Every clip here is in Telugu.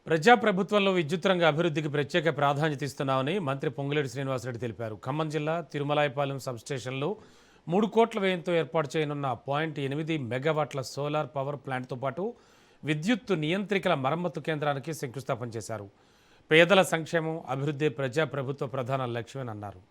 ప్రజాప్రభుత్వంలో విద్యుత్ రంగ అభివృద్ధికి ప్రత్యేక ప్రాధాన్యత ఇస్తున్నామని మంత్రి పొంగులేటి శ్రీనివాసరెడ్డి తెలిపారు. ఖమ్మం జిల్లా తిరుమలాయపాలెం సబ్స్టేషన్లో 3 కోట్ల వ్యయంతో ఏర్పాటు చేయనున్న 0.8 మెగావాట్ల సోలార్ పవర్ ప్లాంట్తో పాటు విద్యుత్ నియంత్రికల మరమ్మతు కేంద్రానికి శంకుస్థాపన చేశారు. పేదల సంక్షేమం, అభివృద్ధి ప్రజాప్రభుత్వ ప్రధాన లక్ష్యమని అన్నారు.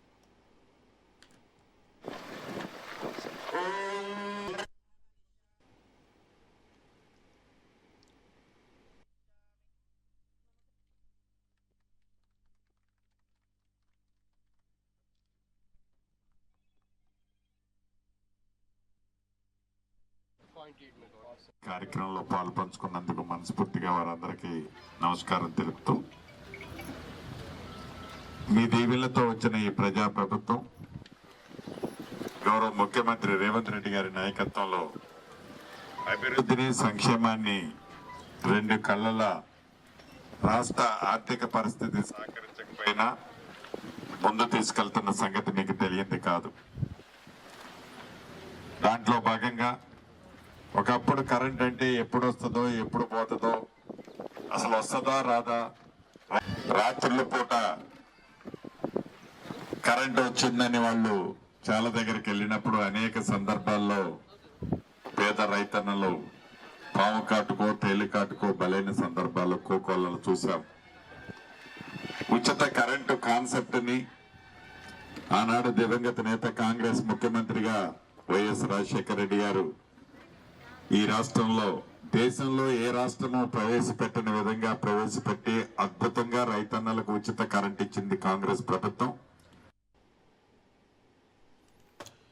కార్యక్రమంలో పాల్పంచుకున్నందుకు మనస్ఫూర్తిగా వారందరికీ నమస్కారం తెలుపుతూ, మీ దీవెనలతో వచ్చిన ఈ ప్రజా ప్రభుత్వం గౌరవ ముఖ్యమంత్రి రేవంత్ రెడ్డి గారి నాయకత్వంలో అభివృద్ధిని, సంక్షేమాన్ని రెండు కళ్ళల రాష్ట్ర ఆర్థిక పరిస్థితి సహకరించకపోయినా ముందు తీసుకెళ్తున్న సంగతి మీకు తెలియంది కాదు. దాంట్లో భాగంగా ఒకప్పుడు కరెంట్ అంటే ఎప్పుడు వస్తుందో ఎప్పుడు పోతుందో, అసలు వస్తుందా రాదా, రాత్రుల పూట కరెంట్ వచ్చిందని వాళ్ళు చాలా దగ్గరికి వెళ్ళినప్పుడు అనేక సందర్భాల్లో పేద రైతన్నలు పాము కాటుకో తేలి కాటుకో బలైన సందర్భాల్లో కోకోలను చూసాం. ఉచిత కరెంటు కాన్సెప్ట్ ని ఆనాడు దివంగత నేత కాంగ్రెస్ ముఖ్యమంత్రిగా వైఎస్ రాజశేఖర రెడ్డి గారు ఈ రాష్ట్రంలో, దేశంలో ఏ రాష్ట్రమో ప్రవేశపెట్టిన విధంగా ప్రవేశపెట్టి అద్భుతంగా రైతన్నలకు ఉచిత కరెంట్ ఇచ్చింది కాంగ్రెస్ ప్రభుత్వం.